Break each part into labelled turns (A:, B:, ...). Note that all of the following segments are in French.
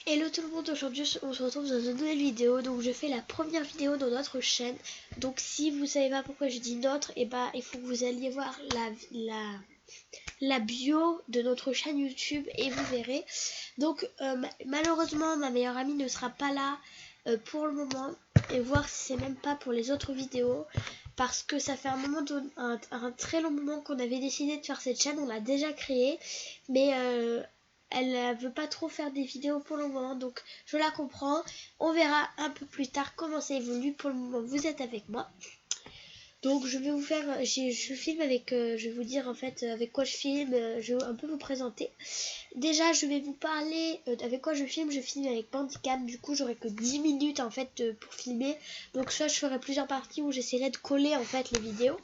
A: Hello tout le monde, aujourd'hui on se retrouve dans une nouvelle vidéo. Donc je fais la première vidéo dans notre chaîne. Donc si vous savez pas pourquoi je dis notre, et bah il faut que vous alliez voir la bio de notre chaîne YouTube et vous verrez. Donc malheureusement ma meilleure amie ne sera pas là pour le moment. Et voir si c'est même pas pour les autres vidéos. Parce que ça fait un très long moment qu'on avait décidé de faire cette chaîne. On l'a déjà créée. Mais elle veut pas trop faire des vidéos pour le moment, donc je la comprends. On verra un peu plus tard comment ça évolue. Pour le moment, vous êtes avec moi. Donc je vais vous faire, je filme avec, je vais vous dire en fait avec quoi je filme, je vais un peu vous présenter. Déjà je vais vous parler avec quoi je filme avec Bandicam, du coup j'aurai que 10 minutes en fait pour filmer. Donc soit je ferai plusieurs parties où j'essaierai de coller en fait les vidéos.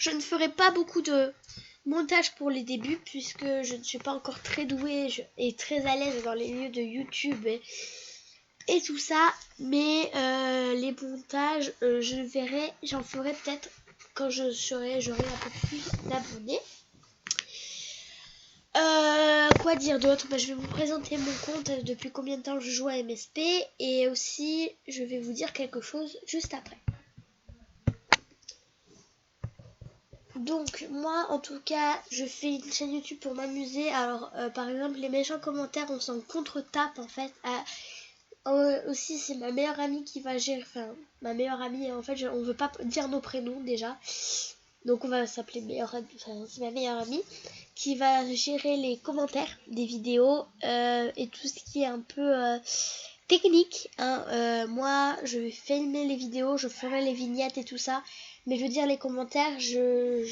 A: Je ne ferai pas beaucoup de montage pour les débuts puisque je ne suis pas encore très douée et très à l'aise dans les lieux de YouTube et tout ça, mais les montages je verrai, j'en ferai peut-être quand j'aurai un peu plus d'abonnés. Quoi dire d'autre? Je vais vous présenter mon compte, depuis combien de temps je joue à MSP, et aussi je vais vous dire quelque chose juste après. Donc moi en tout cas je fais une chaîne YouTube pour m'amuser. Alors par exemple les méchants commentaires on s'en contre-tape en fait. Aussi c'est ma meilleure amie qui va gérer, enfin ma meilleure amie en fait on veut pas dire nos prénoms déjà. Donc on va s'appeler meilleure amie, enfin c'est ma meilleure amie qui va gérer les commentaires des vidéos et tout ce qui est un peu technique, hein. Moi je vais filmer les vidéos, je ferai les vignettes et tout ça, mais je veux dire les commentaires, je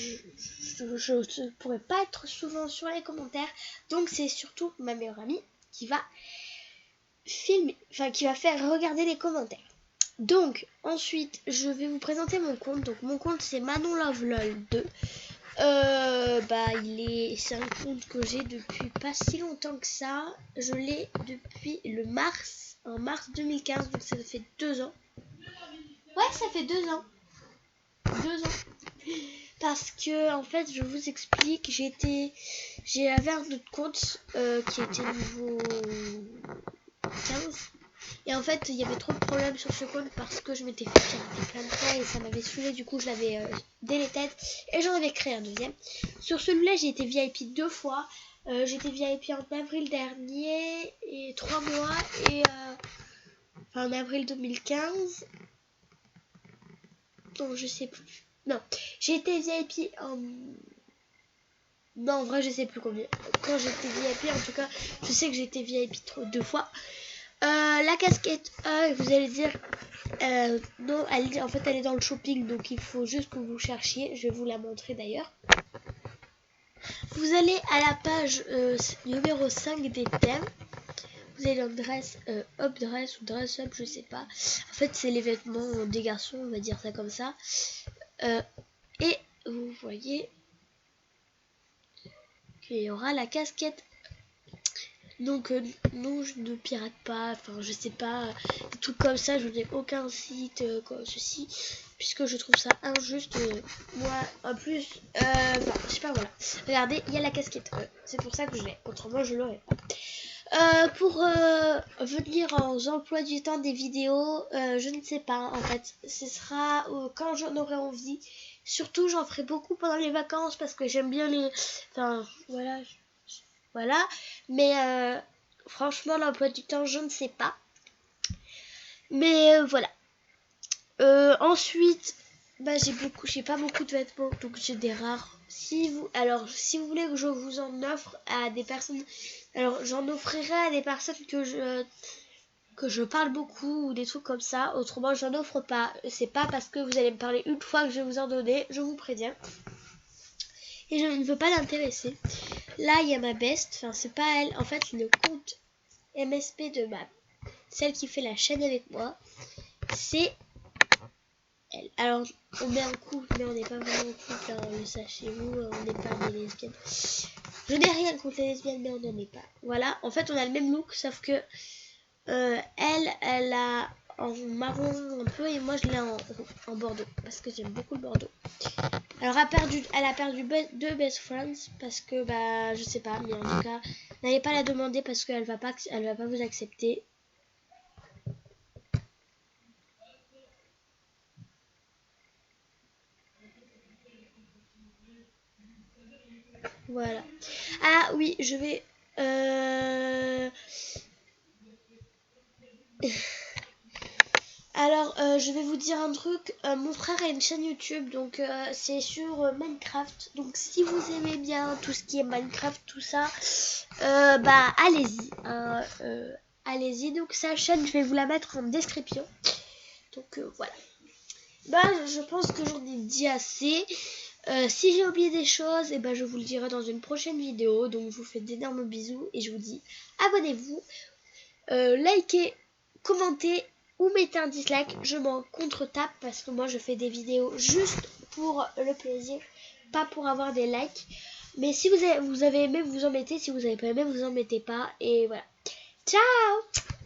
A: ne pourrai pas être souvent sur les commentaires, donc c'est surtout ma meilleure amie qui va filmer, enfin qui va faire regarder les commentaires. Donc ensuite je vais vous présenter mon compte. Donc mon compte c'est Manon Love LOL 2. C'est un compte que j'ai depuis pas si longtemps que ça. Je l'ai depuis en mars 2015, donc ça fait 2 ans. Ouais, ça fait 2 ans. 2 ans. Parce que en fait, je vous explique, j'avais un autre compte qui était niveau 15. Et en fait, il y avait trop de problèmes sur ce compte parce que je m'étais fait pirater plein de fois et ça m'avait saoulé. Du coup, je l'avais délété et j'en avais créé un deuxième. Sur celui-là, j'ai été VIP 2 fois. J'étais VIP en avril dernier et 3 mois et en avril 2015. Non, je sais plus. Non, j'ai été VIP en... Non, en vrai, je sais plus combien. Quand j'étais VIP, en tout cas, je sais que j'étais VIP 2 fois. La casquette, vous allez dire, non, en fait elle est dans le shopping, donc il faut juste que vous cherchiez. Je vais vous la montrer d'ailleurs. Vous allez à la page numéro 5 des thèmes. Vous allez dans dress, up dress ou dress up, je sais pas. En fait c'est les vêtements des garçons, on va dire ça comme ça. Et vous voyez qu'il y aura la casquette. Donc non, je ne pirate pas, enfin je sais pas, des trucs comme ça, je n'ai aucun site comme ceci, puisque je trouve ça injuste. Moi en plus, je sais pas, voilà. Regardez, il y a la casquette, c'est pour ça que je l'ai, autrement je l'aurais pas. Pour venir aux emplois du temps des vidéos, je ne sais pas en fait, ce sera quand j'en aurai envie. Surtout j'en ferai beaucoup pendant les vacances parce que j'aime bien les... Enfin voilà, mais franchement l'emploi du temps je ne sais pas, mais voilà. Ensuite j'ai pas beaucoup de vêtements, donc j'ai des rares. Si vous voulez que je vous en offre à des personnes, alors j'en offrirai à des personnes que je parle beaucoup ou des trucs comme ça. Autrement j'en offre pas, c'est pas parce que vous allez me parler une fois que je vais vous en donner, je vous préviens. Et je ne veux pas l'intéresser. Là, il y a ma best. Enfin, c'est pas elle. En fait, le compte MSP de celle qui fait la chaîne avec moi, c'est elle. Alors, on met un couple, mais on n'est pas vraiment en couple. Hein, le sachez-vous, on n'est pas des lesbiennes. Je n'ai rien contre les lesbiennes, mais on n'en est pas. Voilà. En fait, on a le même look, sauf que elle a en marron un peu et moi je l'ai en bordeaux parce que j'aime beaucoup le bordeaux. Alors elle a perdu deux best friends parce que bah je sais pas, mais en tout cas n'allez pas la demander parce qu'elle va pas vous accepter. Voilà. Ah oui, je vais alors, je vais vous dire un truc. Mon frère a une chaîne YouTube, donc c'est sur Minecraft. Donc, si vous aimez bien tout ce qui est Minecraft, tout ça, bah allez-y. Hein, allez-y. Donc, sa chaîne, je vais vous la mettre en description. Donc, voilà. Bah, je pense que j'en ai dit assez. Si j'ai oublié des choses, et ben je vous le dirai dans une prochaine vidéo. Donc, je vous fais d'énormes bisous et je vous dis abonnez-vous. Likez, commentez ou mettez un dislike, je m'en contre-tape parce que moi je fais des vidéos juste pour le plaisir, pas pour avoir des likes. Mais si vous avez aimé, vous en mettez, si vous avez pas aimé, vous en mettez pas. Et voilà. Ciao!